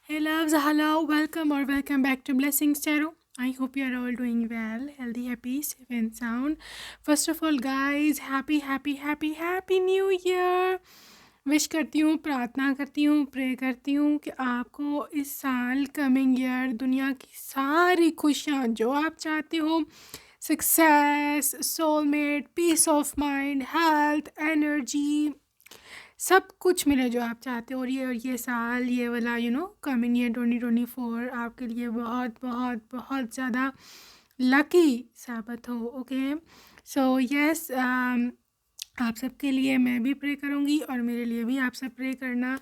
Hey loves, hello, welcome or welcome back to Blessings Tarot. I hope you are all doing well, healthy, happy, safe and sound. First of all guys, happy new year. Wish करती हूँ, प्रार्थना करती हूँ, pray करती हूँ कि आपको इस साल कमिंग ईयर दुनिया की सारी खुशियाँ जो आप चाहते हो, success, soulmate, peace of mind, health, energy, सब कुछ मिले जो आप चाहते हो। और ये साल, ये वाला कमिंग ईयर 2024 आपके लिए बहुत बहुत बहुत ज़्यादा लकी साबित हो। ओके, सो यस, आप सबके लिए मैं भी प्रे करूँगी और मेरे लिए भी आप सब प्रे करना,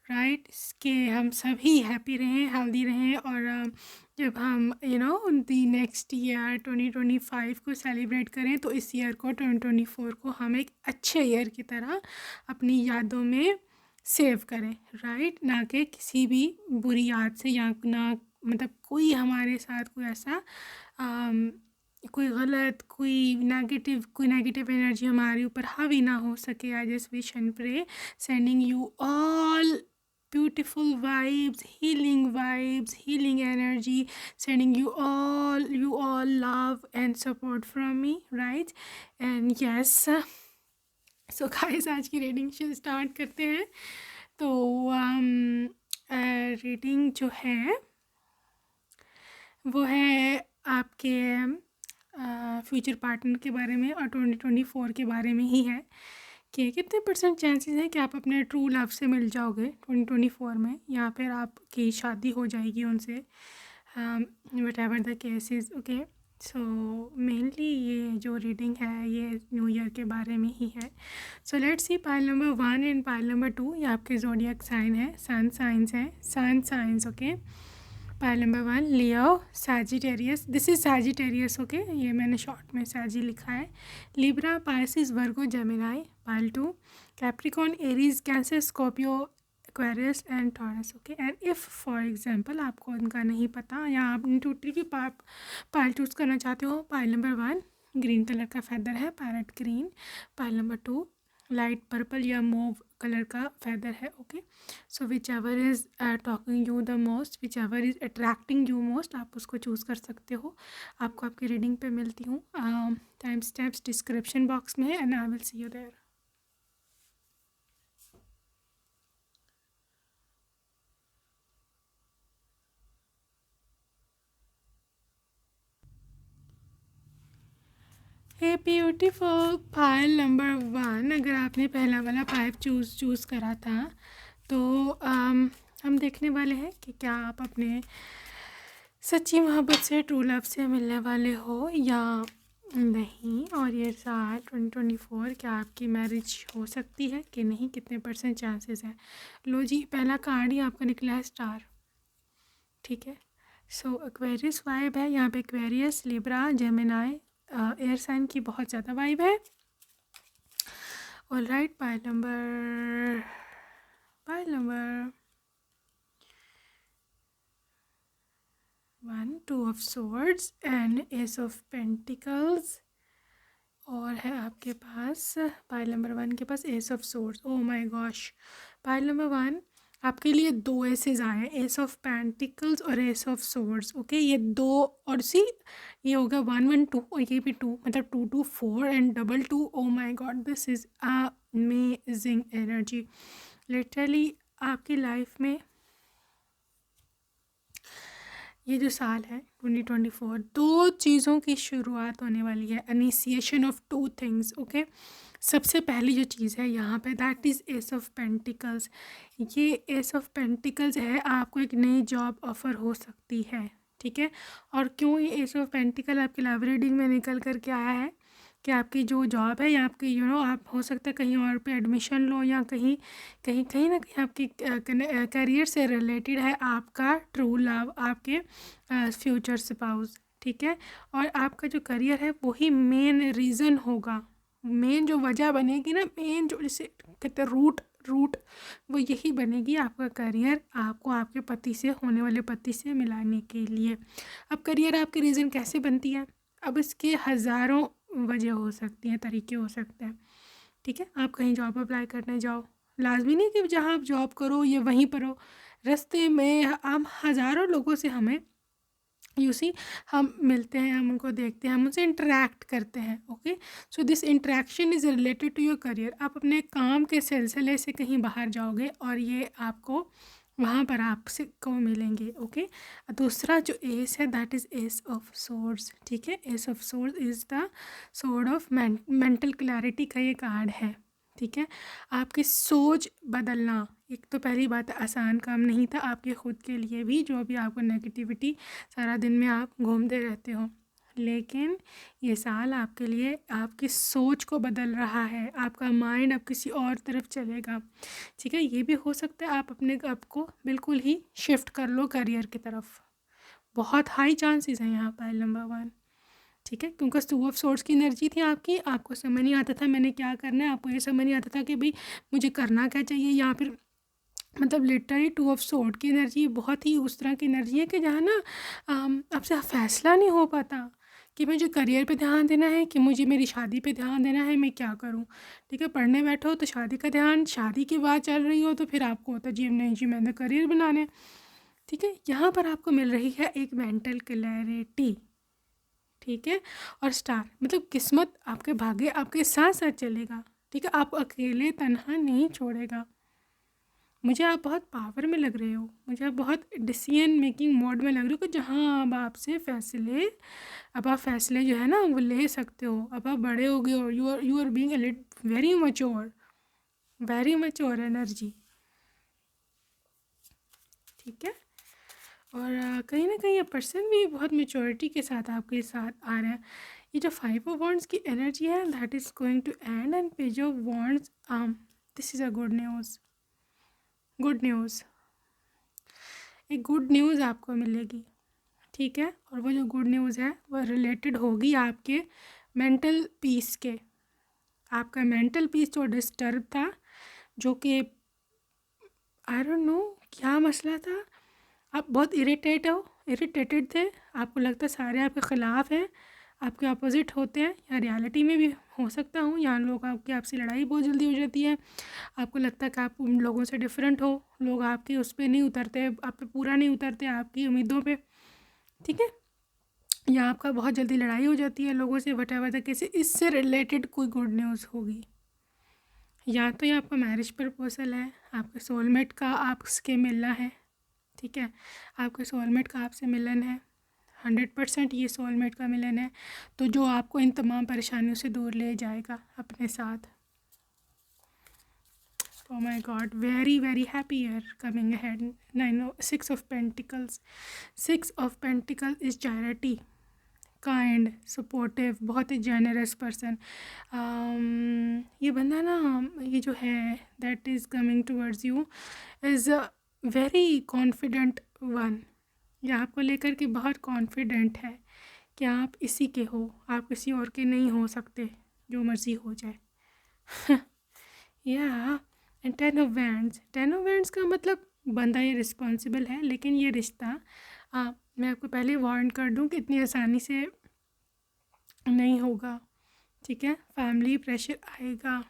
राइट, कि हम सभी हैप्पी रहें, हेल्दी रहें। और जब हम दी नेक्स्ट ईयर 2025 को सेलिब्रेट करें तो इस ईयर को 2024 को हम एक अच्छे ईयर की तरह अपनी यादों में सेव करें, राइट, ना कि किसी भी बुरी याद से, या ना मतलब कोई हमारे साथ कोई ऐसा कोई गलत, कोई नेगेटिव एनर्जी हमारे ऊपर हावी ना हो सके। I just wish and pray, sending you all beautiful vibes, healing energy, sending you all love and support from me, right? And yes, so guys, आज की रीडिंग स्टार्ट करते हैं। तो रीडिंग जो है वो है आपके फ्यूचर पार्टनर के बारे में और 2024 के बारे में ही है कि कितने परसेंट चांसेस हैं कि आप अपने ट्रू लव से मिल जाओगे 2024 में, या फिर आपकी शादी हो जाएगी उनसे, what ever the case is. Okay, so mainly ये जो रीडिंग है ये न्यू ईयर के बारे में ही है। So let's see pile number 1 and pile number 2। ये आपके ज़ोडिएक साइन है, सन साइंस है, सन साइंस। Okay, pile number 1 Leo Sagittarius, this is Sagittarius. Okay, ये मैंने शॉर्ट में सैजी लिखा है। Libra, Pisces, Virgo, Gemini. Pile 2 Capricorn, Aries, Cancer, Scorpio, Aquarius and Taurus. Okay, and if for example आपको उनका नहीं पता या आप टोटल की पाइल चूज़ करना चाहते हो, पाइल नंबर 1 ग्रीन कलर का फैदर है, parrot green. Pile number 2 light purple या मूव कलर का फैदर है। Okay, so which ever is talking you the most, which ever is attracting you most, आप उसको चूज़ कर सकते हो। आपको आपकी रीडिंग पे मिलती हूँ, टाइम स्टेप्स डिस्क्रिप्शन बॉक्स में है, and I will see you there. Hey beautiful, pile number 1, अगर आपने पहला वाला पाइप चूज़ करा था तो हम देखने वाले हैं कि क्या आप अपने सच्ची मोहब्बत से, ट्रू लव से मिलने वाले हो या नहीं। और ये साल 2024 क्या आपकी मैरिज हो सकती है कि नहीं, कितने परसेंट चांसेस हैं। लो जी, पहला कार्ड ही आपका निकला है स्टार, ठीक है। सो एक्वेरियस वाइब है यहाँ पे, Aquarius, Libra, Gemini, air sign की बहुत ज़्यादा वाइब है। All right, pile number 1 2 of swords and ace of pentacles. और है आपके पास पाइल नंबर 1 के पास ace of swords। Oh my gosh, pile number 1 आपके लिए 2 एसेस आए हैं, एस ऑफ पेंटिकल्स और एस ऑफ swords। ओके, ये 2 और सी, ये होगा 1 1 2 और ये भी 2, मतलब 2 2 4 and double 2। Oh my God, this is amazing energy. Literally आपकी लाइफ में ये जो साल है 2024, 2 चीज़ों की शुरुआत होने वाली है, इनिशिएशन ऑफ 2 थिंग्स। ओके, सबसे पहली जो चीज़ है यहाँ पे, that is S of pentacles. ये एस ऑफ पेंटिकल्स है, आपको एक नई जॉब ऑफ़र हो सकती है, ठीक है। और क्यों ये एस ऑफ पेंटिकल आपकी लव रीडिंग में निकल कर के आया है कि आपकी जो जॉब है या आपकी आप हो सकता है कहीं और पे एडमिशन लो, या कहीं कहीं कहीं ना कहीं आपकी करियर से रिलेटेड है आपका ट्रू लव, आपके फ्यूचर स्पाउस, ठीक है। और आपका जो करियर है वही मेन रीज़न होगा, मेन जो वजह बनेगी ना, मेन जो जैसे कहते हैं रूट वो यही बनेगी आपका करियर, आपको आपके पति से, होने वाले पति से मिलाने के लिए। अब करियर आपकी रीज़न कैसे बनती है, अब इसके हज़ारों वजह हो सकती हैं, तरीके हो सकते हैं, ठीक है। आप कहीं जॉब अप्लाई करने जाओ, लाजमी नहीं कि जहाँ आप जॉब करो ये वहीं पर हो, रास्ते में हम हज़ारों लोगों से हमें हम मिलते हैं, हम उनको देखते हैं, हम उनसे इंटरेक्ट करते हैं। Okay, so this interaction is related to your career. आप अपने काम के सिलसिले से कहीं बाहर जाओगे और ये आपको वहाँ पर आपसे को मिलेंगे। ओके, दूसरा जो एस है that is S of swords. ठीक है, S of swords is the sword of mental clarity का ये कार्ड है। ठीक है, आपकी सोच बदलना एक तो पहली बात आसान काम नहीं था आपके ख़ुद के लिए भी, जो भी आपको नेगेटिविटी सारा दिन में आप घूमते रहते हो, लेकिन ये साल आपके लिए आपकी सोच को बदल रहा है। आपका माइंड अब किसी और तरफ चलेगा। ठीक है, ये भी हो सकता है आप अपने आप को बिल्कुल ही शिफ्ट कर लो करियर की तरफ। बहुत हाई चांसेस हैं यहाँ पर नंबर 1। ठीक है, क्योंकि 2 ऑफ सोर्ड्स की एनर्जी थी आपकी, आपको समझ नहीं आता था मैंने क्या करना है, आपको ये समझ नहीं आता था कि भाई मुझे करना क्या चाहिए, या फिर मतलब लिटरली 2 ऑफ सोर्ड की एनर्जी बहुत ही उस तरह की एनर्जी है कि जहाँ ना आपसे फैसला नहीं हो पाता कि मुझे करियर पे ध्यान देना है कि मुझे मेरी शादी पे ध्यान देना है, मैं क्या करूँ। ठीक है, पढ़ने बैठो तो शादी का ध्यान, शादी की बात चल रही हो तो फिर आपको होता है जी नहीं जी मैंने करियर बनाना है। ठीक है, यहाँ पर आपको मिल रही है एक मेंटल क्लैरिटी। ठीक है, और स्टार मतलब किस्मत आपके भाग्य आपके साथ साथ चलेगा। ठीक है, आप अकेले तनहा नहीं छोड़ेगा। मुझे आप बहुत पावर में लग रहे हो, मुझे आप बहुत डिसीजन मेकिंग मोड में लग रहे हो कि जहाँ अब आपसे फैसले अब आप फैसले जो है ना वो ले सकते हो। अब आप बड़े हो गए हो, you are being very mature energy. ठीक है, और कहीं ना कहीं ये पर्सन भी बहुत मेच्योरिटी के साथ आपके साथ आ रहा है। ये जो 5 ऑफ वॉन्ड्स की एनर्जी है that is going to end, and page of wands this is a good news. एक गुड न्यूज़ आपको मिलेगी। ठीक है, और वो जो गुड न्यूज़ है वो रिलेटेड होगी आपके मेंटल पीस के। आपका मेंटल पीस जो डिस्टर्ब था, जो कि आई डोंट नो क्या मसला था, आप बहुत इरिटेटेड थे, आपको लगता सारे आपके ख़िलाफ़ हैं, आपके अपोजिट होते हैं, या रियलिटी में भी हो सकता हूँ, यहाँ लोग आपसे लड़ाई बहुत जल्दी हो जाती है, आपको लगता है कि आप उन लोगों से डिफरेंट हो, लोग आपके उस पर नहीं उतरते, आप पे पूरा नहीं उतरते आपकी उम्मीदों पे। ठीक है, या आपका बहुत जल्दी लड़ाई हो जाती है लोगों से, वटेवर द केस, इससे रिलेटेड कोई गुड न्यूज़ होगी। या तो ये आपका मैरिज प्रपोजल है, आपके सोलमेट का आपसे मिलना है। ठीक है, आपके सोलमेट का आपसे मिलन है, 100% ये सोलमेट का मिलन है, तो जो आपको इन तमाम परेशानियों से दूर ले जाएगा अपने साथ। Oh my God, very very happy year coming ahead. 6 of Pentacles. 6 of Pentacles is charity, kind, supportive, बहुत ही जेनरस पर्सन। ये बंदा ना, ये जो है that is coming towards you is a very confident one. ये आपको लेकर के बहुत कॉन्फिडेंट है कि आप इसी के हो, आप किसी और के नहीं हो सकते, जो मर्ज़ी हो जाए। या एंड 10 ऑफ वैंड्स का मतलब बंदा ये रिस्पॉन्सिबल है, लेकिन ये रिश्ता मैं आपको पहले वार्न कर दूं कि इतनी आसानी से नहीं होगा। ठीक है, फैमिली प्रेशर आएगा,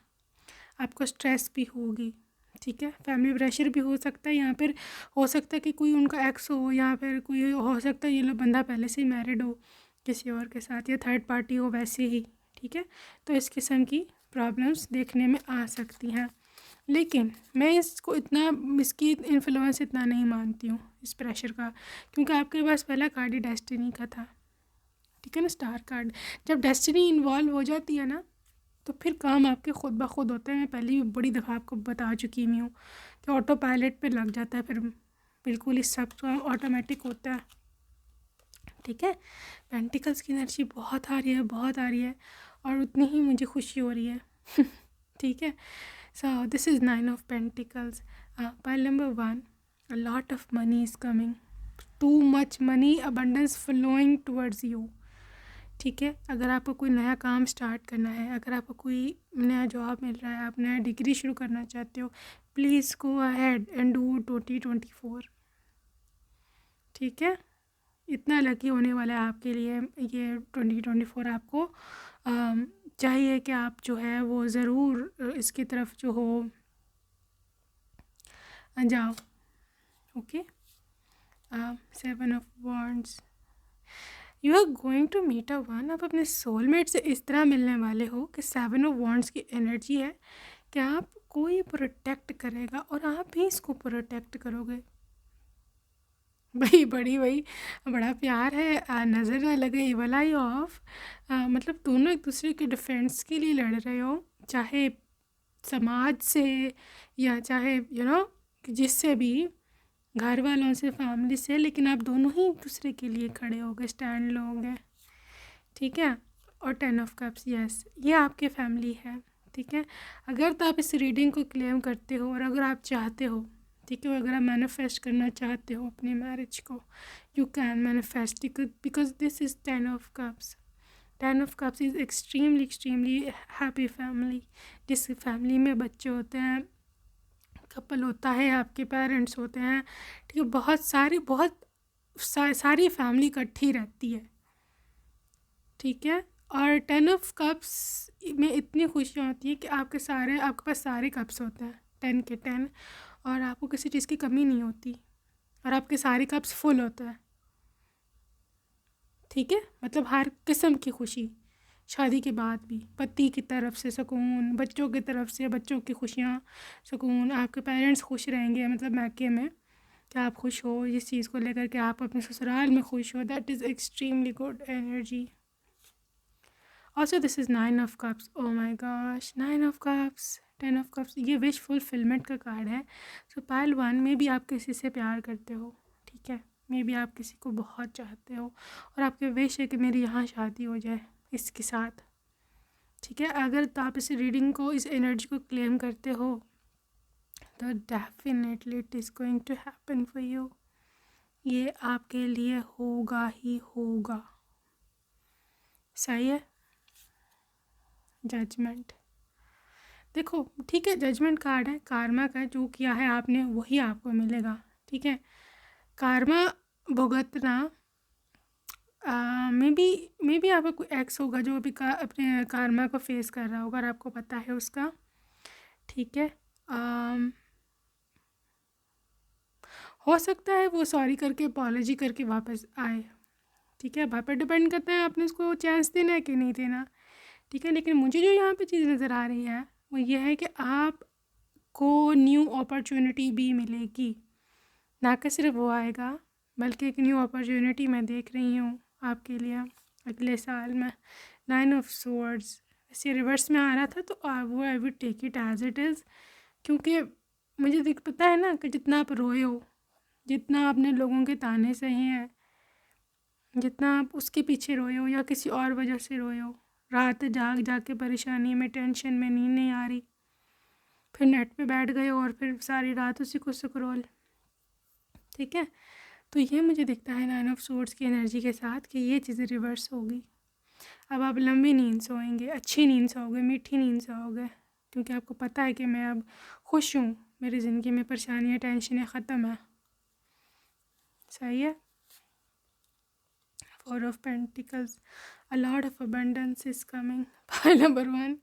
आपको स्ट्रेस भी होगी। ठीक है, फैमिली प्रेशर भी हो सकता है, यहाँ पर हो सकता है कि कोई उनका एक्स हो, या फिर कोई हो सकता है ये लोग बंदा पहले से ही मैरिड हो किसी और के साथ, या थर्ड पार्टी हो वैसे ही। ठीक है, तो इस किस्म की प्रॉब्लम्स देखने में आ सकती हैं, लेकिन मैं इसकी इन्फ्लुएंस इतना नहीं मानती हूँ इस प्रेशर का, क्योंकि आपके पास पहला कार्ड ही डेस्टिनी का था। ठीक है ना, स्टार कार्ड। जब डेस्टिनी इन्वॉल्व हो जाती है ना तो फिर काम आपके खुद ब खुद होते हैं। मैं पहले भी बड़ी दफ़ा आपको बता चुकी हुई हूँ कि ऑटो पायलट पे लग जाता है, फिर बिल्कुल ही सब ऑटोमेटिक होता है। ठीक है, पेंटिकल्स की एनर्जी बहुत आ रही है और उतनी ही मुझे खुशी हो रही है। ठीक है, so this is 9 of Pentacles. Pile number 1, a lot of money is coming, too much money, abundance flowing towards you. ठीक है, अगर आपको कोई नया काम स्टार्ट करना है, अगर आपको कोई नया जॉब मिल रहा है, आप नया डिग्री शुरू करना चाहते हो, please go ahead and do 2024। ठीक है, इतना लकी होने वाला है आपके लिए ये 2024। आपको चाहिए कि आप जो है वो ज़रूर इसकी तरफ जो हो जाओ। Okay. 7 of Wands, you are going to meet a one. आप अपने सोलमेट से इस तरह मिलने वाले हो कि 7 of Wands की एनर्जी है कि आप कोई प्रोटेक्ट करेगा और आप भी इसको प्रोटेक्ट करोगे। वही बड़ा प्यार है। नज़र ना लगे ये वाला ही ऑफ। मतलब दोनों एक दूसरे के डिफेंस के लिए लड़ रहे हो, चाहे समाज से या चाहे जिससे भी, घर वालों से, फैमिली से, लेकिन आप दोनों ही एक दूसरे के लिए खड़े होगे, स्टैंड लोगे। ठीक है। और 10 of Cups, यस, ये आपके फैमिली है। ठीक है। अगर तो आप इस रीडिंग को क्लेम करते हो और अगर आप चाहते हो, ठीक है, अगर आप मैनिफेस्ट करना चाहते हो अपनी मैरिज को, you can manifest, because this is 10 of Cups। 10 of Cups is extremely happy family, जिस फैमिली में बच्चे होते हैं, कपल होता है, आपके पेरेंट्स होते हैं। ठीक है। बहुत सारी फैमिली इकट्ठी रहती है। ठीक है। और 10 of Cups में इतनी खुशियाँ होती है कि आपके पास सारे कप्स होते हैं, 10 के 10, और आपको किसी चीज़ की कमी नहीं होती और आपके सारे कप्स फुल होते हैं। ठीक है। मतलब हर किस्म की खुशी, शादी के बाद भी, पति की तरफ से सुकून, बच्चों की तरफ से बच्चों की खुशियाँ, सुकून, आपके पेरेंट्स खुश रहेंगे, मतलब मैके में कि आप खुश हो इस चीज़ को लेकर के, आप अपने ससुराल में खुश हो। That is extremely good energy. Also this is 9 of Cups। Oh my gosh, 9 of Cups, 10 of Cups, ये विश फुलफिलमेंट का कार्ड है। सो पाइल 1 में भी आप किसी से प्यार करते हो। ठीक है। मे भी आप किसी को बहुत चाहते हो और आपके विश है कि मेरी यहाँ शादी हो जाए इसके साथ। ठीक है। अगर तो आप इस रीडिंग को, इस एनर्जी को क्लेम करते हो, तो definitely it is going to happen for you. ये आपके लिए होगा ही होगा। सही है। जजमेंट, देखो, ठीक है, जजमेंट कार्ड है, कार्मा का, जो किया है आपने वही आपको मिलेगा। ठीक है। कार्मा भुगतना, मे बी आपका कोई एक्स होगा जो अभी अपने कार्मा को फेस कर रहा होगा और आपको पता है उसका। ठीक है। हो सकता है वो सॉरी करके, अपॉलॉजी करके वापस आए। ठीक है। वहाँ पर डिपेंड करता है आपने उसको चांस देना है कि नहीं देना। ठीक है। लेकिन मुझे जो यहाँ पे चीज़ नज़र आ रही है वो ये है कि आपको न्यू अपॉर्चुनिटी भी मिलेगी, ना कि सिर्फ वो आएगा, बल्कि एक न्यू अपॉर्चुनिटी मैं देख रही हूँ आपके लिए अगले साल में। 9 of Swords, वैसे रिवर्स में आ रहा था तो वो I would take it as it is, क्योंकि मुझे पता है ना कि जितना आप रोए हो, जितना आपने लोगों के ताने सहे हैं, जितना आप उसके पीछे रोए हो या किसी और वजह से रोए हो, रात जाग जाग के परेशानी में, टेंशन में, नींद नहीं आ रही, फिर नेट पे बैठ गए और फिर सारी रात उसी को स्क्रॉल। ठीक है। तो ये मुझे दिखता है 9 of Swords की एनर्जी के साथ कि ये चीज़ें रिवर्स होगी। अब आप लंबी नींद सोएंगे, अच्छी नींद सोओगे, मीठी नींद सोओगे, क्योंकि आपको पता है कि मैं अब खुश हूँ, मेरी ज़िंदगी में परेशानियाँ, टेंशनें ख़त्म है। सही है। 4 of Pentacles, a lot of abundance is coming। Pile number 1,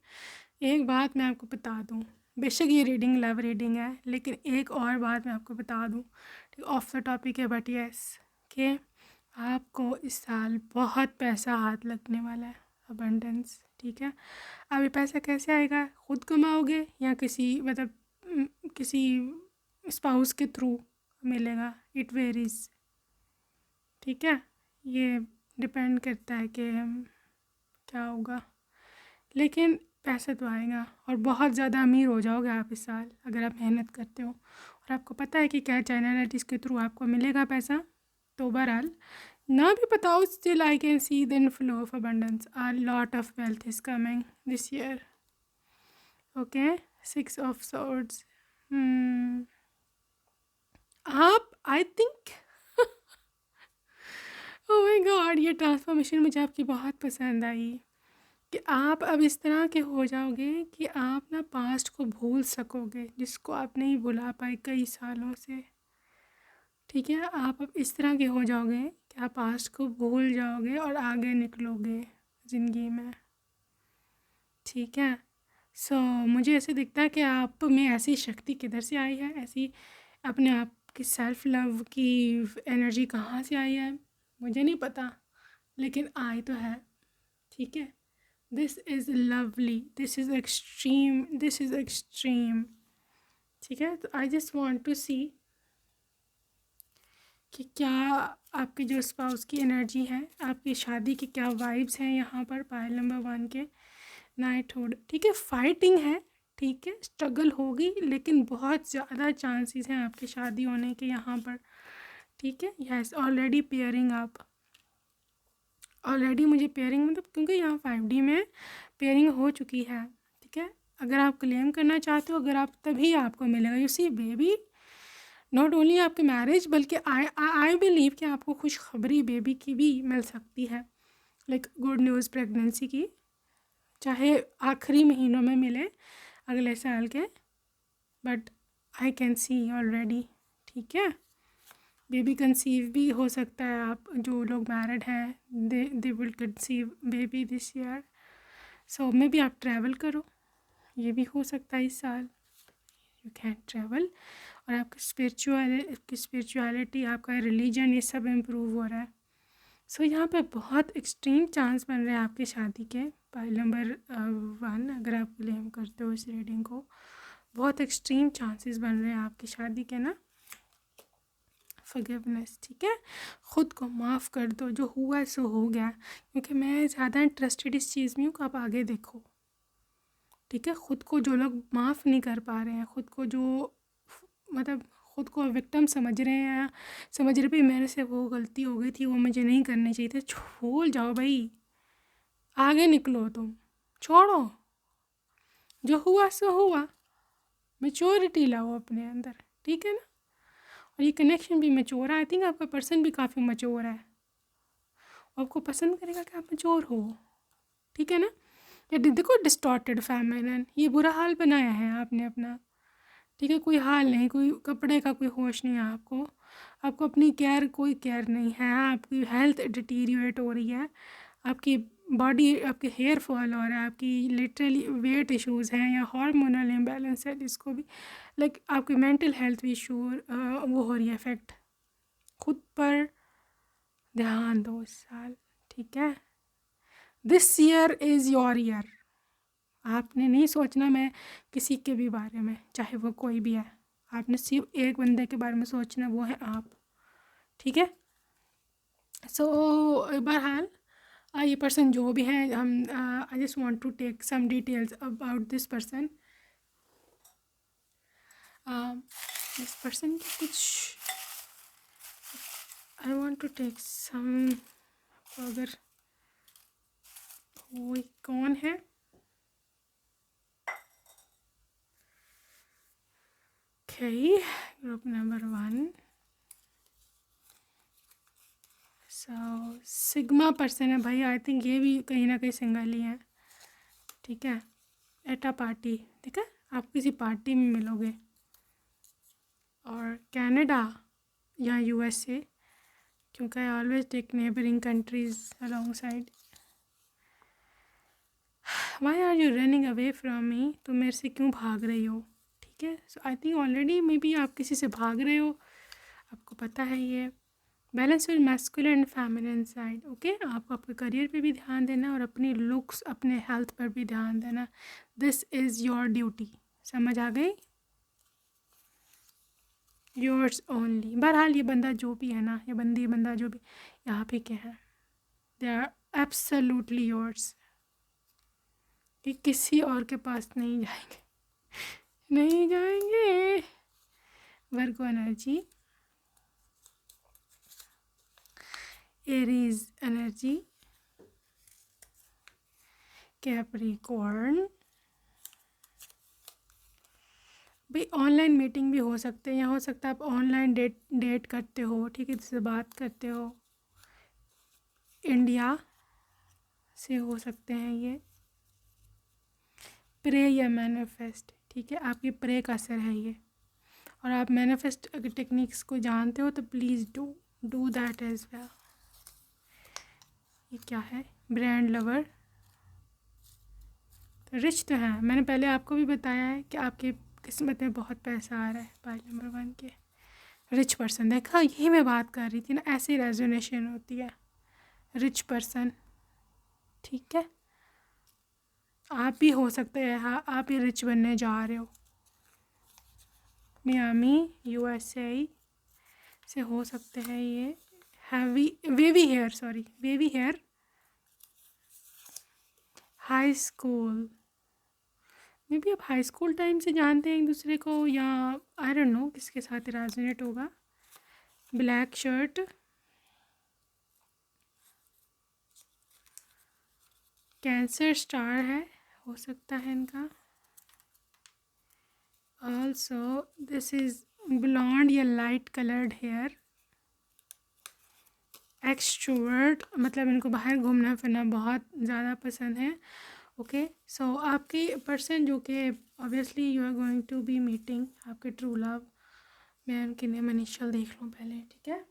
एक बात मैं आपको बता दूँ, बेशक ये रीडिंग लव रीडिंग है, लेकिन एक और बात मैं आपको बता दूँ, ठीक, ऑफ द टॉपिक है, बट यस, कि आपको इस साल बहुत पैसा हाथ लगने वाला है, अबंडेंस। ठीक है। अब ये पैसा कैसे आएगा, खुद कमाओगे या किसी स्पाउस के थ्रू मिलेगा, इट वेरीज। ठीक है। ये डिपेंड करता है कि क्या होगा, लेकिन पैसा तो आएगा और बहुत ज़्यादा अमीर हो जाओगे आप इस साल अगर आप मेहनत करते हो और आपको पता है कि क्या चैनल है जिसके थ्रू आपको मिलेगा पैसा। तो बहरहाल, ना भी पता हो, still I can see the inflow of abundance, a lot of wealth is coming this year. Okay. 6 of Swords, आप, I think, oh my God, ये ट्रांसफॉर्मेशन मुझे आपकी बहुत पसंद आई कि आप अब इस तरह के हो जाओगे कि आप ना पास्ट को भूल सकोगे, जिसको आप नहीं भुला पाए कई सालों से। ठीक है। आप अब इस तरह के हो जाओगे कि आप पास्ट को भूल जाओगे और आगे निकलोगे ज़िंदगी में। ठीक है। सो मुझे ऐसे दिखता है कि आप में ऐसी शक्ति किधर से आई है, ऐसी अपने आप आपकी सेल्फ लव की एनर्जी कहाँ से आई है मुझे नहीं पता, लेकिन आई तो है, ठीक है। This is lovely, this is extreme, this is extreme, ठीक है। तो आई जस्ट वांट टू सी कि क्या आपके जो स्पाउस की एनर्जी है, आपकी शादी की क्या वाइब्स हैं यहाँ पर पाइल नंबर 1 के नाइटहुड, ठीक है। फाइटिंग है, ठीक है, स्ट्रगल होगी, लेकिन बहुत ज़्यादा चांसेस हैं आपकी शादी होने के यहाँ पर, ठीक है। यस, ऑलरेडी पेयरिंग आप, ऑलरेडी मुझे पेयरिंग मतलब, क्योंकि यहाँ 5D में पेयरिंग हो चुकी है, ठीक है। अगर आप क्लेम करना चाहते हो, अगर आप, तभी आपको मिलेगा। You see baby, not only आपकी मैरिज, बल्कि आई बिलीव कि आपको खुशखबरी बेबी की भी मिल सकती है, लाइक गुड न्यूज़ प्रेगनेंसी की, चाहे आखिरी महीनों में मिले अगले साल के, but I can see already, ठीक है। बेबी कंसीव भी हो सकता है, आप जो लोग मैरिड हैं they will conceive baby this year. So may भी आप ट्रैवल करो, ये भी हो सकता है इस साल, यू कैन ट्रैवल, और आपकी स्पिरिचुअलिटी, आपका रिलीजन, ये सब इम्प्रूव हो रहा है। सो यहाँ पे बहुत एक्सट्रीम चांस बन रहे हैं आपकी शादी के, पाइल नंबर 1 अगर आप क्लेम करते हो इस रीडिंग को, बहुत एक्सट्रीम चांसेस बन रहे हैं आपकी शादी के ना। फॉरगिवनेस, ठीक है, ख़ुद को माफ़ कर दो, जो हुआ सो हो गया, क्योंकि मैं ज़्यादा इंटरेस्टेड इस चीज़ में हूँ कि आप आगे देखो, ठीक है। ख़ुद को जो लोग माफ़ नहीं कर पा रहे हैं, ख़ुद को जो मतलब ख़ुद को विक्टिम समझ रहे हैं, समझ रहे भाई मेरे से वो गलती हो गई थी, वो मुझे नहीं करनी चाहिए थी, छोड़ जाओ भाई, आगे निकलो, तुम छोड़ो, जो हुआ सो हुआ, मैच्योरिटी लाओ अपने अंदर, ठीक है ना। और ये कनेक्शन भी मैच्योर है, आई थिंक आपका पर्सन भी काफ़ी मैच्योर है, आपको पसंद करेगा कि आप मैच्योर हो, ठीक है ना। ये देखो डिस्टॉर्टेड फेमिनिन, ये बुरा हाल बनाया है आपने अपना, ठीक है। कोई हाल नहीं, कोई कपड़े का कोई होश नहीं है आपको, आपको अपनी केयर, कोई केयर नहीं है, आपकी हेल्थ डिटीरिएट हो रही है, आपकी बॉडी, आपके हेयर फॉल हो रहा है, आपकी लिटरली वेट इश्यूज़ हैं या हार्मोनल इम्बैलेंस है जिसको भी, लाइक आपकी मेंटल हेल्थ भी इशू वो हो रही है इफेक्ट। खुद पर ध्यान दो इस साल, ठीक है। This year is your year, आपने नहीं सोचना मैं किसी के भी बारे में, चाहे वो कोई भी है, आपने सिर्फ एक बंदे के बारे में सोचना, वो है आप, ठीक है। सो बहरहाल ये पर्सन जो भी है, हम I just want to take some details about this person. इस पर्सन की कुछ I want to take some, अगर वो कौन है, okay, group number 1, so sigma person है भाई, आई थिंक ये भी कहीं ना कहीं सिंगल ही है, ठीक है। एट अ पार्टी, ठीक है, आप किसी पार्टी में मिलोगे, और कनाडा या USA, क्योंकि I always take neighbouring countries alongside. Why are you running away from me, तुम मेरे से क्यों भाग रही हो, ठीक है। So I think already maybe आप किसी से भाग रहे हो, आपको पता है ये। Balance with masculine and feminine side, okay. आपको आपके करियर पे भी ध्यान देना और अपनी लुक्स, अपने हेल्थ पर भी ध्यान देना, दिस इज़ योर ड्यूटी, समझ आ गई, योर्स ओनली। बहरहाल ये बंदा जो भी है ना, ये बंदा जो भी यहाँ पे क्या है, दे आर एब्सोल्युटली योर्स, ये किसी और के पास नहीं जाएंगे, नहीं जाएंगे। वर्गो एनर्जी, एरीज एनर्जी, कैप्रिकॉर्न, भाई ऑनलाइन मीटिंग भी हो सकते हैं, या हो सकता है आप ऑनलाइन डेट करते हो, ठीक है, जिससे बात करते हो, इंडिया से हो सकते हैं ये। प्रे या मैनिफेस्ट, ठीक है, आपकी प्रे का असर है ये, और आप मैनिफेस्ट अगर टेक्निक्स को जानते हो तो please do that as well. ये क्या है, ब्रांड लवर, तो रिच तो है, मैंने पहले आपको भी बताया है कि आपकी किस्मत में बहुत पैसा आ रहा है, पाइल नंबर 1 के, रिच पर्सन, देखा यही मैं बात कर रही थी ना, ऐसी रेजोनेशन होती है, रिच पर्सन। ठीक है, आप भी हो सकते हैं, हाँ आप भी रिच बनने जा रहे हो। मियामी USA से हो सकते हैं ये। Heavy wavy hair, sorry wavy hair, high school, maybe आप हाई स्कूल टाइम से जानते हैं एक दूसरे को, या आई डोंट नो किसके साथ रेजोनेट होगा। ब्लैक शर्ट, कैंसर स्टार है, हो सकता है इनका। ऑल्सो दिस इज ब्लॉन्ड या लाइट कलर्ड हेयर, एक्सट्रोवर्ट, मतलब इनको बाहर घूमना फिरना बहुत ज़्यादा पसंद है। ओके सो आपके पर्सन जो कि obviously you are going to be meeting, आपके ट्रू लव, मैं उनके नेम इनिशियल देख लूँ पहले, ठीक है।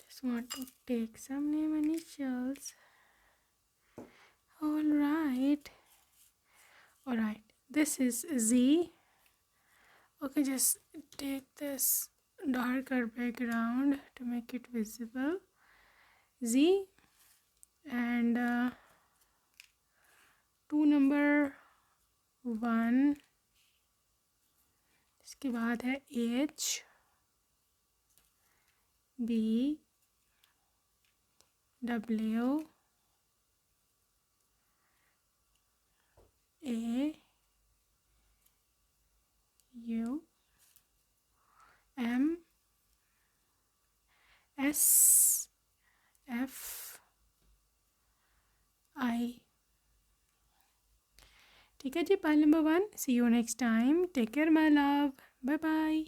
Just want to take some name initials. Alright, this is Z. Okay, just take this darker background to make it visible. Z and 2 number 1, इसके बाद है H B W A U M S F I। ठीक है जी, pile number 1, see you next time, take care my love, bye bye.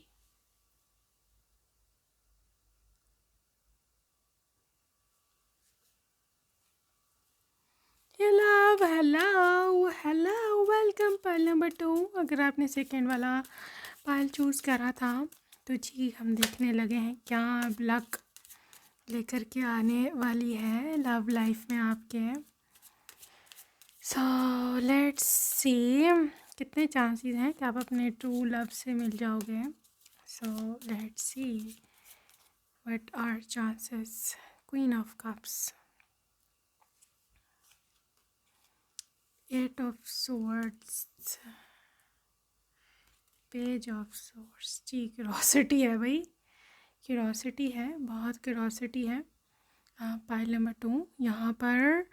Hello hello hello, welcome pile number 2। अगर आपने second वाला pile choose करा था तो जी हम देखने लगे हैं क्या लक लेकर के आने वाली है लव लाइफ में आपके। सो लेट्स सी कितने चांसेस हैं कि आप अपने ट्रू लव से मिल जाओगे। So let's see what are chances. Queen of cups, 8 of swords, page of swords. जी क्यूरोसिटी है भाई, क्यूरोसिटी है, बहुत क्यूरोसिटी है। पाइल नंबर 2 यहाँ पर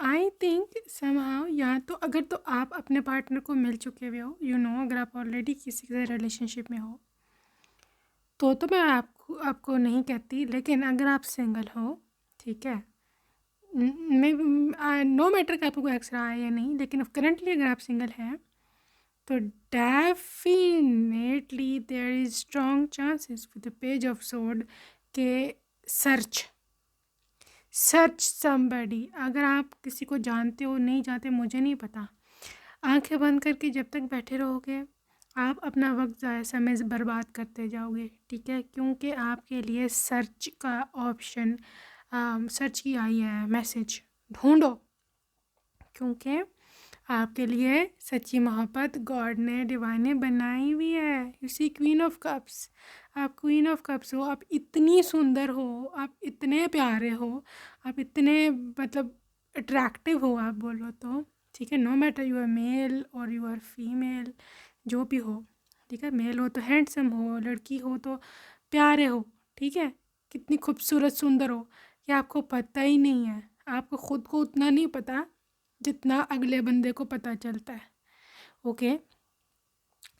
आई थिंक समहाउ, या तो अगर तो आप अपने पार्टनर को मिल चुके हुए हो, यू नो, अगर आप ऑलरेडी किसी के साथ रिलेशनशिप में हो तो मैं आपको नहीं कहती, लेकिन अगर आप सिंगल हो, ठीक है, नो मैटर कि आपको कोई एक्स्ट्रा आए या नहीं, लेकिन करंटली अगर आप सिंगल हैं तो definitely there is strong chances with the page of sword के सर्च समबडी। अगर आप किसी को जानते हो, नहीं जानते, मुझे नहीं पता, आंखें बंद करके जब तक बैठे रहोगे आप अपना वक्त ज़्यादा समय बर्बाद करते जाओगे, ठीक है, क्योंकि आपके लिए सर्च का ऑप्शन, सर्च की आई है मैसेज, ढूंढो, क्योंकि आपके लिए सच्ची मोहब्बत गॉड ने, डिवाइन ने बनाई हुई है। You see queen of cups, आप क्वीन ऑफ कप्स हो, आप इतनी सुंदर हो, आप इतने प्यारे हो, आप इतने मतलब अट्रैक्टिव हो, आप बोलो तो, ठीक है, no matter you are male और यू आर फीमेल, जो भी हो, ठीक है, मेल हो तो हैंडसम हो, लड़की हो तो प्यारे हो, ठीक है, कितनी खूबसूरत सुंदर हो, ये आपको पता ही नहीं है, आपको ख़ुद को उतना नहीं पता जितना अगले बंदे को पता चलता है। ओके,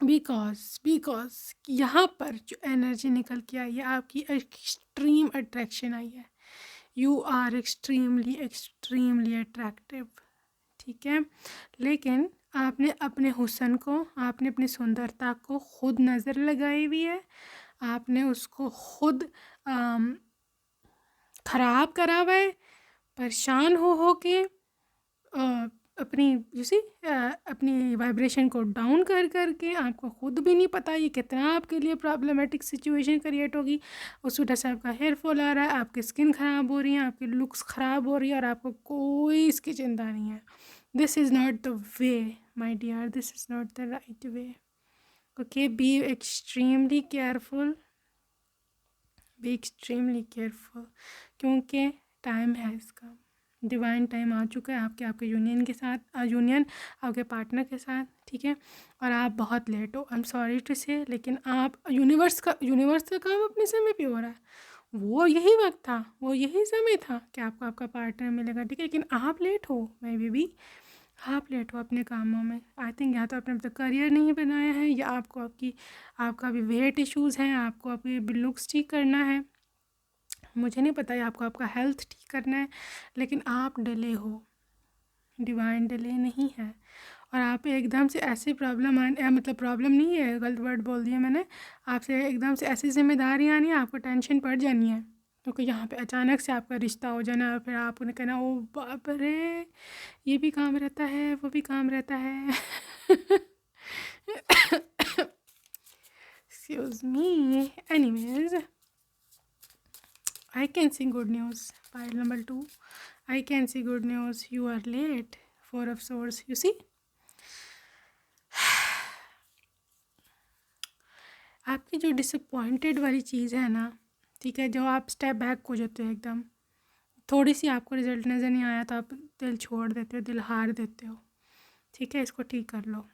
बिकॉज यहाँ पर जो एनर्जी निकल के आई है, आपकी एक्सट्रीम अट्रैक्शन आई है, यू आर एक्सट्रीमली अट्रैक्टिव, ठीक है, लेकिन आपने अपने हुस्न को, आपने अपनी सुंदरता को खुद नज़र लगाई हुई है, आपने उसको खुद ख़राब करा हुआ है, परेशान हो के अपनी अपनी वाइब्रेशन को डाउन कर के, आपको ख़ुद भी नहीं पता ये कितना आपके लिए प्रॉब्लमेटिक सिचुएशन क्रिएट होगी। उस वजह से आपका हेयर फॉल आ रहा है, आपकी स्किन ख़राब हो रही है, आपकी लुक्स ख़राब हो रही है, और आपको कोई इसकी चिंता नहीं है। This is not the way my dear, this is not the right way. Okay, be extremely careful, be extremely careful, क्योंकि टाइम है इसका, डिवाइन टाइम आ चुका है आपके यूनियन के साथ, यूनियन आपके पार्टनर के साथ, ठीक है। और आप बहुत लेट हो, आई एम सॉरी टू से, लेकिन आप यूनिवर्स का काम अपने समय पे हो रहा है। वो यही वक्त था, वो यही समय था कि आपको आपका पार्टनर मिलेगा, ठीक है। लेकिन आप लेट हो, मैं भी आप लेट हो अपने कामों में। आई थिंक या तो आपने अब तक करियर नहीं बनाया है, या आपका भी वेट इश्यूज़ हैं, आपको अपनी लुक्स ठीक करना है, मुझे नहीं पता, या आपको आपका हेल्थ ठीक करना है, लेकिन आप डिले हो, डिवाइन डिले नहीं है। और आप एकदम से ऐसी मतलब प्रॉब्लम नहीं है, गलत वर्ड बोल दिया मैंने, आपसे एकदम से ऐसी जिम्मेदारियाँ आनी है, आपको टेंशन पड़ जानी है, क्योंकि यहाँ पे अचानक से आपका रिश्ता हो जाना, और फिर आपने कहना ओ बाप रे, ये भी काम रहता है, वो भी काम रहता है। Excuse me. Anyways, I can see good news. Pile number 2. I can see good news. You are late. Four of Swords. You see? आपकी जो डिसअपॉइंटेड वाली चीज़ है ना, ठीक है, जो आप स्टेप बैक हो जाते हो एकदम, थोड़ी सी आपको रिजल्ट नज़र नहीं आया तो आप दिल छोड़ देते हो, दिल हार देते हो, ठीक है। इसको ठीक कर लो,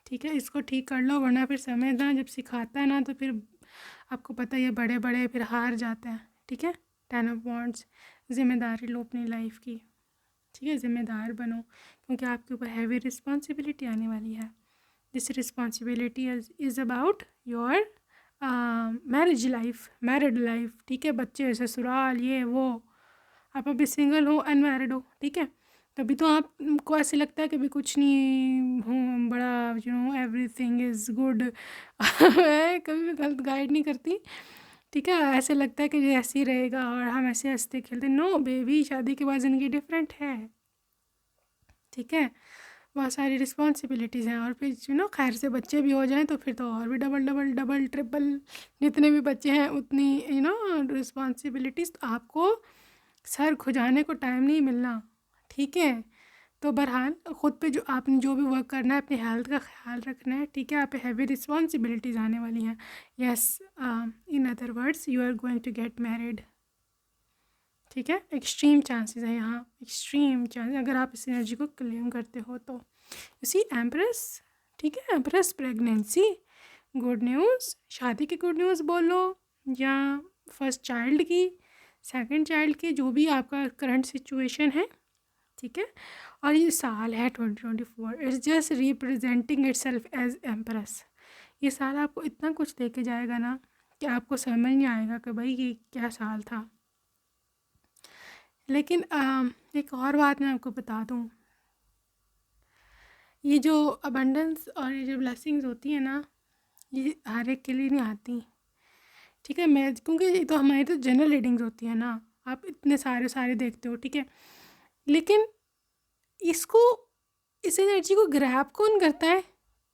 ठीक है, इसको ठीक कर लो, वरना फिर समय ना जब सिखाता है ना, तो फिर आपको पता है ये बड़े बड़े फिर हार जाते हैं, ठीक है। 10 ऑफ वॉन्ड्स, जिम्मेदारी लो अपनी लाइफ की, ठीक है, ज़िम्मेदार बनो, क्योंकि आपके ऊपर हैवी रिस्पॉन्सिबिलिटी आने वाली है। This responsibility is about your married life, ठीक है। बच्चे, ससुराल, ये वो, आप अभी सिंगल हो, अनमैरिड हो, ठीक है। तभी तो आपको ऐसे लगता है कि अभी कुछ नहीं हूँ, बड़ा एवरीथिंग इज़ गुड। कभी भी गलत गाइड नहीं करती, ठीक है। ऐसे लगता है कि ये ऐसे ही रहेगा और हम ऐसे हंसते खेलते, नो बेबी, शादी के बाद ज़िंदगी डिफरेंट है, ठीक है। बहुत सारी रिस्पॉन्सिबिलिटीज़ हैं, और फिर खैर से बच्चे भी हो जाएं तो फिर तो और भी डबल डबल डबल ट्रिपल, जितने भी बच्चे हैं उतनी रिस्पॉन्सिबिलिटीज़। तो आपको सर खुजाने को टाइम नहीं मिलना, ठीक है। तो बहरहाल ख़ुद पे जो आपने जो भी वर्क करना है, अपनी हेल्थ का ख्याल रखना है, ठीक है। आप पे हैवी रिस्पॉन्सिबिलिटीज़ आने वाली हैं। Yes, in other words, you are going to get married, ठीक है। एक्सट्रीम चांसेस है यहाँ, एक्सट्रीम चांस, अगर आप इस एनर्जी को क्लेम करते हो तो। इसी एम्प्रेस, ठीक है, एम्प्रेस प्रेगनेंसी, गुड न्यूज़, शादी की गुड न्यूज़ बोलो, या फर्स्ट चाइल्ड की, सेकंड चाइल्ड की, जो भी आपका करंट सिचुएशन है, ठीक है। और ये साल है 2024, it's just representing itself as empress. ये साल आपको इतना कुछ देके जाएगा ना कि आपको समझ नहीं आएगा कि भाई ये क्या साल था। लेकिन एक और बात मैं आपको बता दूँ, ये जो अबंडेंस और ये जो ब्लेसिंग्स होती हैं ना, ये हर एक के लिए नहीं आती, ठीक है। मैं, क्योंकि ये तो हमारी तो जनरल रीडिंग्स होती है ना, आप इतने सारे देखते हो, ठीक है। लेकिन इसको, इस एनर्जी को ग्रैब कौन करता है,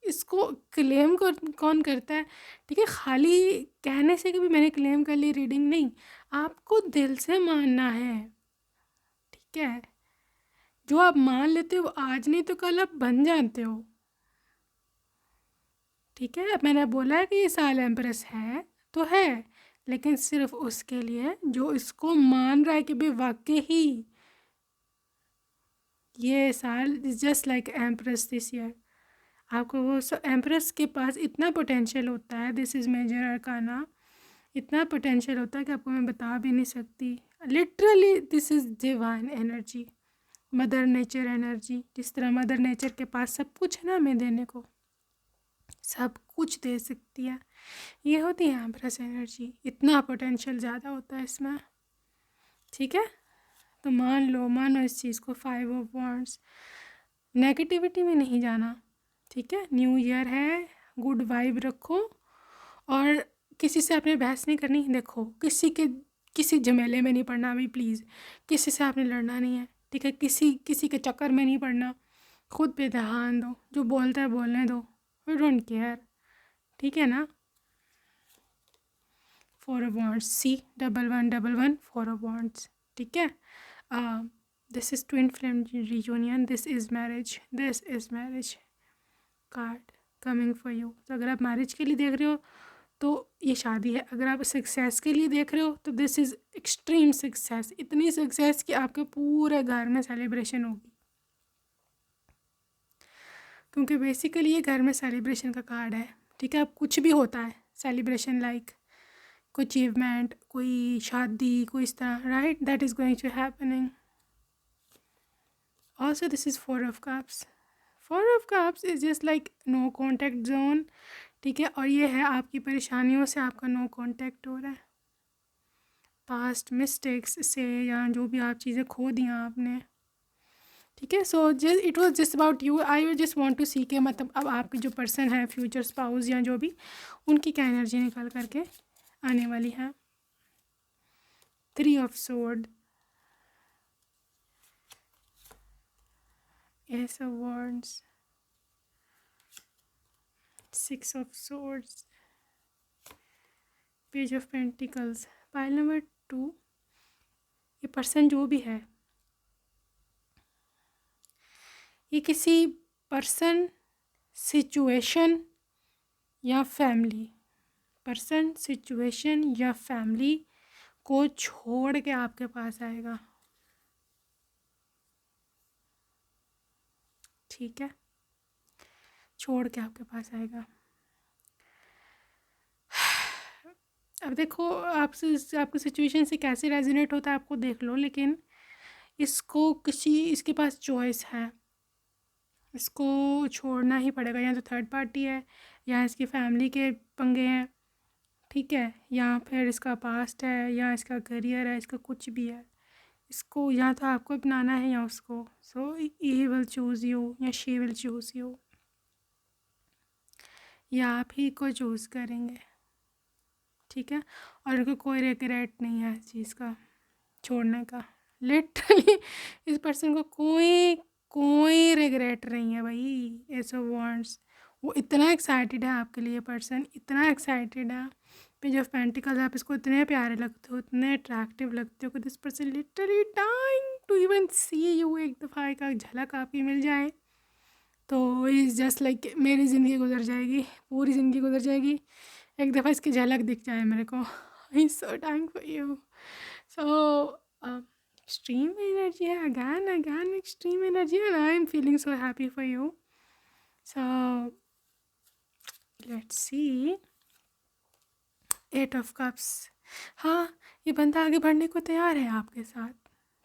इसको क्लेम कौन करता है, ठीक है। खाली कहने से कभी मैंने क्लेम कर ली रीडिंग, नहीं, आपको दिल से मानना है, ठीक है। जो आप मान लेते हो आज नहीं तो कल आप बन जाते हो, ठीक है। अब मैंने बोला है कि ये साल एम्प्रेस है तो है, लेकिन सिर्फ उसके लिए जो इसको मान रहा है कि भाई वाकई ही ये साल is just like empress this year. आपको वो एम्प्रेस के पास इतना पोटेंशियल होता है, दिस इज़ मेजर अरकाना, इतना पोटेंशियल होता है कि आपको मैं बता भी नहीं सकती। Literally this is divine energy, mother nature energy. जिस तरह मदर नेचर के पास सब कुछ है ना हमें देने को, सब कुछ दे सकती है, ये होती है एम्प्रेस एनर्जी। इतना पोटेंशियल ज़्यादा होता है इसमें, ठीक है। तो मानो इस चीज़ को। 5 ऑफ वॉन्ड्स, नेगेटिविटी में नहीं जाना, ठीक है। न्यू ईयर है, गुड वाइब रखो, और किसी से आपने बहस नहीं करनी। देखो, किसी झमेले में नहीं पड़ना अभी, प्लीज़। किसी से आपने लड़ना नहीं है, ठीक है। किसी के चक्कर में नहीं पड़ना, खुद पे ध्यान दो, जो बोलता है बोलने दो, वी डोंट केयर, ठीक है ना। 4 of wands, see, 1111, 4 of wands, ठीक है। This is twin flame reunion, this is marriage card coming for you. तो अगर आप मैरिज के लिए देख रहे हो तो ये शादी है, अगर आप सक्सेस के लिए देख रहे हो तो दिस इज़ एक्सट्रीम सक्सेस, इतनी सक्सेस कि आपके पूरे घर में सेलिब्रेशन होगी, क्योंकि बेसिकली ये घर में सेलिब्रेशन का कार्ड है। ठीक है, अब कुछ भी होता है सेलिब्रेशन, लाइक कोई अचीवमेंट, कोई शादी, कोई इस तरह, right, that is going to happening. Also this is 4 of Cups। 4 of Cups is just like no contact zone. ठीक है, और ये है आपकी परेशानियों से आपका नो कॉन्टैक्ट हो रहा है, पास्ट मिस्टेक्स से, या जो भी आप चीज़ें खो दिया आपने। ठीक है, so just it was just about you, I just want to see के मतलब अब आपके जो पर्सन है, फ्यूचर स्पाउस या जो भी, उनकी क्या एनर्जी निकल करके आने वाली है। 3 of Swords, Ace of Wands, 6 of Swords, Page of Pentacles, pile number 2। ये पर्सन जो भी है, ये किसी पर्सन, सिचुएशन या फैमिली, पर्सन, सिचुएशन या फैमिली को छोड़ के आपके पास आएगा। ठीक है, छोड़ के आपके पास आएगा। अब देखो आपसे, आपकी सिचुएशन से कैसे रेजोनेट होता है आपको देख लो, लेकिन इसको इसके पास चॉइस है, इसको छोड़ना ही पड़ेगा। या तो थर्ड पार्टी है, या इसकी फैमिली के पंगे हैं, ठीक है, या फिर इसका पास्ट है, या इसका करियर है, इसका कुछ भी है, इसको या तो आपको अपनाना है या उसको। सो ही विल चूज़ यू या शी विल चूज़ यू, या आप ही को चूज़ करेंगे। ठीक है, और उनको कोई रिग्रेट नहीं है इस चीज़ का, छोड़ने का। लिटरली इस पर्सन को कोई रिग्रेट नहीं है भाई। एस ऑफ वांड्स, वो इतना एक्साइटेड है आपके लिए, पर्सन इतना एक्साइटेड है। पेज ऑफ पेंटिकल्स, आप इसको इतने प्यारे लगते हो, इतने अट्रैक्टिव लगते हो कि this person literally dying to even see you. एक दफ़ा एक झलक आपकी मिल जाए तो इज़ जस्ट लाइक मेरी ज़िंदगी गुजर जाएगी, पूरी ज़िंदगी गुजर जाएगी, एक दफ़ा इसकी झलक दिख जाए मेरे को। I saw time for you. So extreme energy again extreme energy, and I am feeling so happy for you. So let's see, 8 of Cups। हाँ, ये बंदा आगे बढ़ने को तैयार है आपके साथ।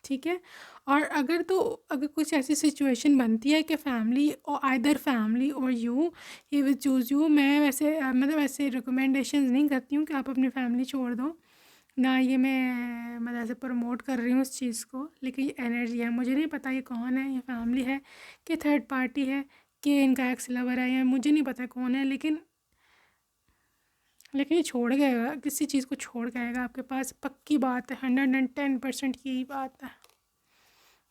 ठीक है, और अगर कुछ ऐसी सिचुएशन बनती है कि फैमिली और आइदर फैमिली और you, he will choose you. मैं वैसे मतलब ऐसे रिकमेंडेशंस नहीं करती हूँ कि आप अपनी फैमिली छोड़ दो, ना ये मैं मतलब ऐसे प्रमोट कर रही हूँ उस चीज़ को, लेकिन ये एनर्जी है। मुझे नहीं पता ये कौन है, ये फैमिली है कि थर्ड पार्टी है कि इनका एक्स लवर है, या मुझे नहीं पता कौन है, लेकिन ये छोड़ गएगा, किसी चीज़ को छोड़ के आएगा आपके पास, पक्की बात है, 110% की बात है।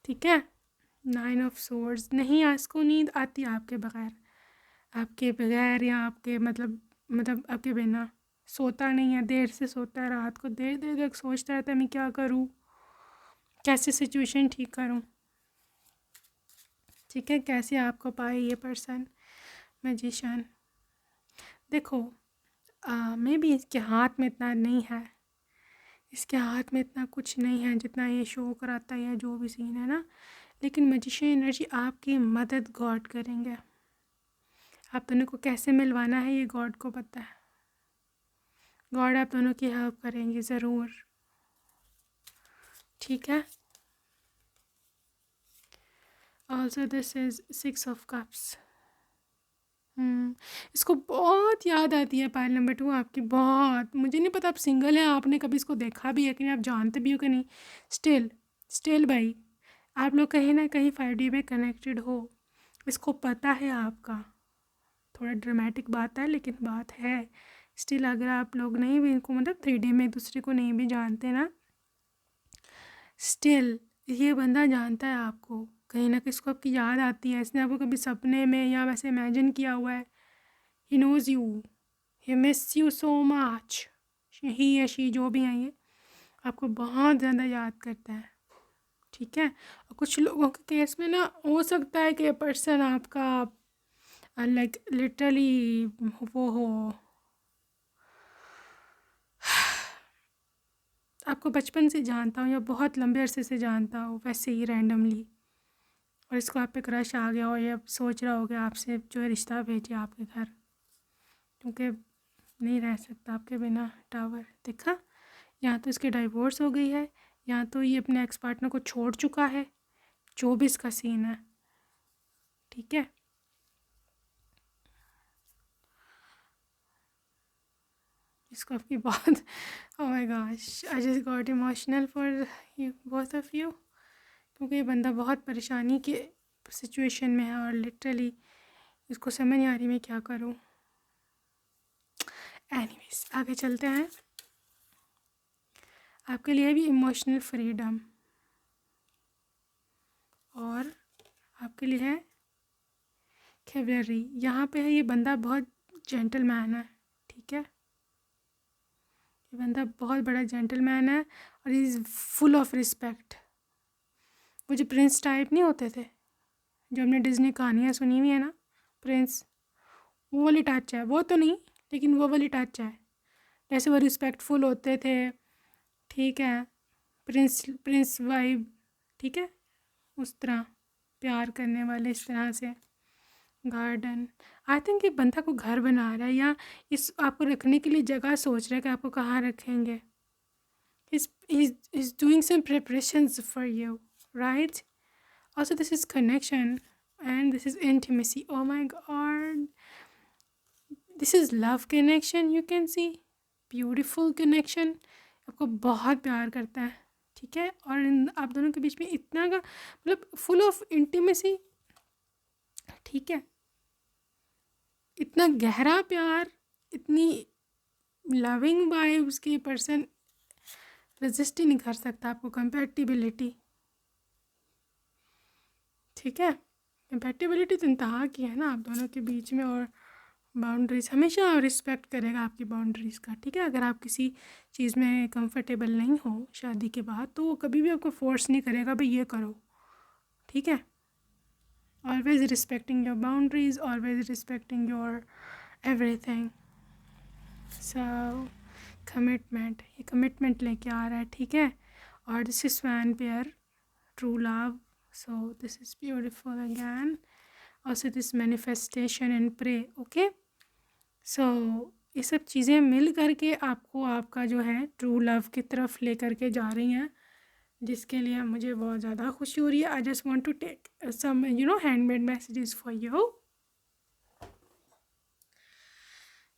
ठीक है, 9 of Swords, नहीं इसको नींद आती आपके बगैर या आपके मतलब आपके बिना। सोता नहीं है, देर से सोता है, रात को देर देर तक सोचता रहता है मैं क्या करूँ, कैसे सिचुएशन ठीक करूँ। ठीक है, कैसे आपको पाए ये पर्सन मैजिशियन। देखो मे बी इसके हाथ में इतना नहीं है, इसके हाथ में इतना कुछ नहीं है जितना ये शो कराता है, या जो भी सीन है ना, लेकिन मैजिशियन एनर्जी आपकी मदद गॉड करेंगे। आप दोनों को कैसे मिलवाना है ये गॉड को पता है, गॉड आप दोनों की हेल्प करेंगे ज़रूर। ठीक है, also this is 6 of Cups। इसको बहुत याद आती है पाइल नंबर 2 आपकी, बहुत। मुझे नहीं पता आप सिंगल हैं, आपने कभी इसको देखा भी है कि नहीं, आप जानते भी हो कि नहीं। स्टिल भाई, आप लोग कहीं ना कहीं 5D में कनेक्टेड हो, इसको पता है आपका। थोड़ा ड्रामेटिक बात है लेकिन बात है। स्टिल अगर आप लोग नहीं भी इनको मतलब 3D में एक दूसरे को नहीं भी जानते ना, स्टिल ये बंदा जानता है आपको, कहीं ना कहीं इसको आपकी याद आती है, इसने आपको कभी सपने में या वैसे इमेजिन किया हुआ है। He knows you, he miss you so much. He या शी जो भी हैं, ये आपको बहुत ज़्यादा याद करता है। ठीक है। और कुछ लोगों के केस में ना हो सकता है कि ये पर्सन आपका लाइक लिटरली वो हो, आपको बचपन से जानता हूँ या बहुत लंबे अरसे से जानता हूँ वैसे ही रैंडमली, और इसको आप पे क्रश आ गया हो या सोच रहा होगा आपसे जो है रिश्ता भेजे आपके घर, क्योंकि नहीं रह सकता आपके बिना। टावर देखा, यहाँ तो इसकी डाइवोर्स हो गई है, यहाँ तो ये अपने एक्स पार्टनर को छोड़ चुका है। 24 का सीन है, ठीक है। इसको आपकी बहुत oh my gosh, I just got emotional for you both of you, क्योंकि ये बंदा बहुत परेशानी के सिचुएशन में है और लिटरली इसको समझ नहीं आ रही मैं क्या करूँ। एनीवेज आगे चलते हैं। आपके लिए भी इमोशनल फ्रीडम, और आपके लिए है कैवलरी। यहाँ पे है ये बंदा बहुत जेंटलमैन है, ठीक है। ये बंदा बहुत बड़ा जेंटलमैन है और इज़ फुल ऑफ रिस्पेक्ट। वो जो प्रिंस टाइप नहीं होते थे जो हमने डिज्नी कहानियाँ सुनी हुई है ना, प्रिंस, वो वाली टच है। वो तो नहीं, लेकिन वो वाली टच है, जैसे वो रिस्पेक्टफुल होते थे, ठीक है। प्रिंस प्रिंस वाइब, ठीक है, उस तरह प्यार करने वाले, इस तरह से। गार्डन, आई थिंक ये बंदा को घर बना रहा है या इस आपको रखने के लिए जगह सोच रहा है कि आपको कहाँ रखेंगे। he's doing some preparations for you, right? Also this is connection and this is intimacy. Oh my god, this is love connection, you can see, beautiful connection। आपको बहुत प्यार करता है, ठीक है। और इन आप दोनों के बीच में इतना का मतलब फुल ऑफ इंटीमेसी, ठीक है। इतना गहरा प्यार, इतनी लविंग वाइब्स की पर्सन रेजिस्ट ही नहीं कर सकता आपको। कंपैटिबिलिटी, ठीक है। कंपैटिबिलिटी तो इंतहा की है ना आप दोनों के बीच में, और बाउंड्रीज हमेशा रिस्पेक्ट करेगा आपकी बाउंड्रीज़ का, ठीक है। अगर आप किसी चीज़ में कंफर्टेबल नहीं हो शादी के बाद, तो वो कभी भी आपको फोर्स नहीं करेगा भाई ये करो, ठीक है। Always respecting your boundaries, always respecting your everything. So commitment, ये कमिटमेंट लेके आ रहा है, ठीक है। और this is swan pair, true love, so this is beautiful again. Also this manifestation and pray, okay. So ये सब चीज़ें मिल करके आपको आपका जो है ट्रू लव की तरफ ले करके जा रही हैं, जिसके लिए मुझे बहुत ज़्यादा खुशी हो रही है। I just want to take some handmade messages for you.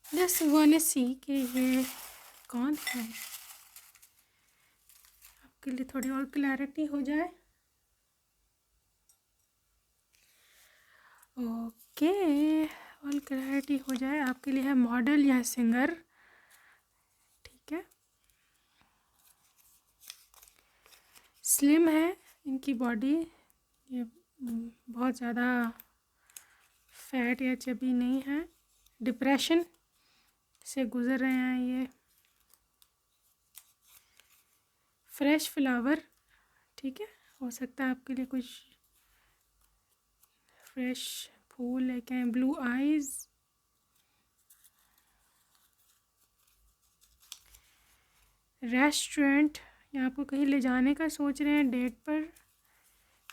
Just want to see कि ये कौन है, आपके लिए थोड़ी और क्लैरिटी हो जाए। ओके, और क्लैरिटी हो जाए। आपके लिए है मॉडल या सिंगर, ठीक है। स्लिम है इनकी बॉडी, ये बहुत ज़्यादा फैट या चबी नहीं है। डिप्रेशन से गुज़र रहे हैं ये। फ्रेश फ्लावर, ठीक है, हो सकता है आपके लिए कुछ फ्रेश फूल लेके आए। ब्लू आइज़, रेस्टोरेंट, या आपको कहीं ले जाने का सोच रहे हैं डेट पर।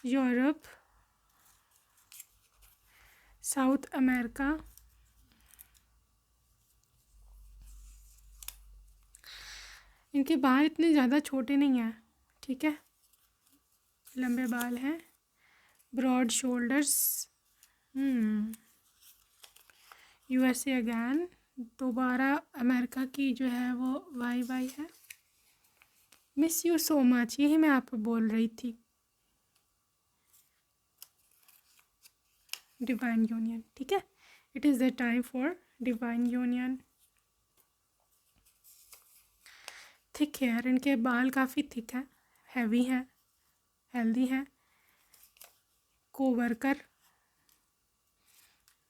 यूरोप, साउथ अमेरिका, इनके बाल इतने ज़्यादा छोटे नहीं हैं, ठीक है, लंबे बाल हैं। ब्रॉड शोल्डर्स, यूएसए अगैन, दोबारा अमेरिका की जो है वो वाई है। मिस यू सो मच, यही मैं आपको बोल रही थी। डिवाइन यूनियन, ठीक है, it is the time for divine union. Thick hair, इनके बाल काफ़ी थिक हैं, हैवी हैं, हेल्दी हैं। कोवर्कर,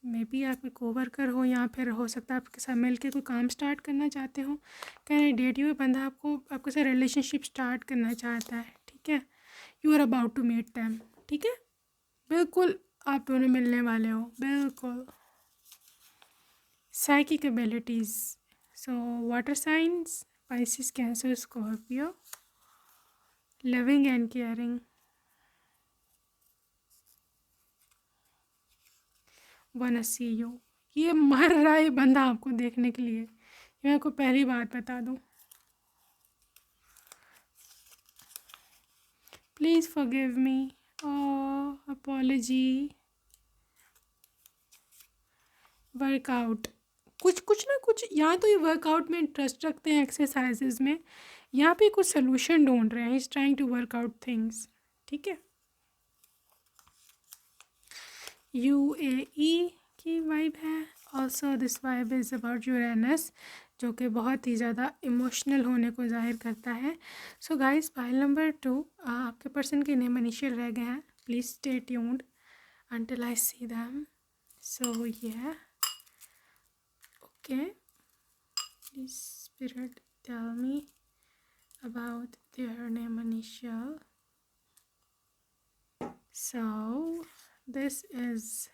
मे बी आपके कोवर्कर हो, या फिर हो सकता है आपके साथ मिल के कोई काम स्टार्ट करना चाहते हो। कैन आई डेट यू, बंदा आपको आपके साथ रिलेशनशिप स्टार्ट करना चाहता है, ठीक है। You are about to meet them, ठीक है, बिल्कुल आप दोनों मिलने वाले हो, बिल्कुल। Psychic abilities, so water signs, Pisces, cancer, Scorpio, loving and caring, wanna see you। ये मर रहा है बंदा आपको देखने के लिए, मैं आपको पहली बात बता दूँ। Please forgive me, apology, workout, कुछ ना कुछ, या तो ये वर्कआउट में इंटरेस्ट रखते हैं एक्सरसाइजेज में, या पे कुछ सोल्यूशन ढूंढ रहे हैं, is trying to work out things, ठीक है। UAE की वाइब है, also this vibe is about Uranus, जो कि बहुत ही ज़्यादा इमोशनल होने को जाहिर करता है। सो गाइस, पाइल नंबर 2, आपके पर्सन के नेम इनिशियल रह गए हैं, please stay tuned until I see them. So yeah, okay, please spirit tell me about their name initial. So this is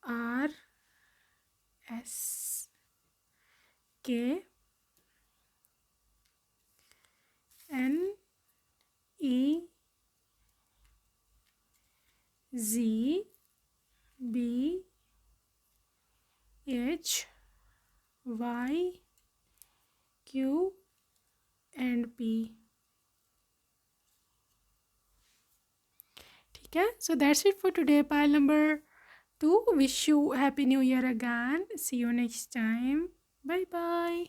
R S K N E Z B H Y Q and P, ठीक है। So that's it for today, pile number 2। Wish you happy new year again, see you next time, bye bye.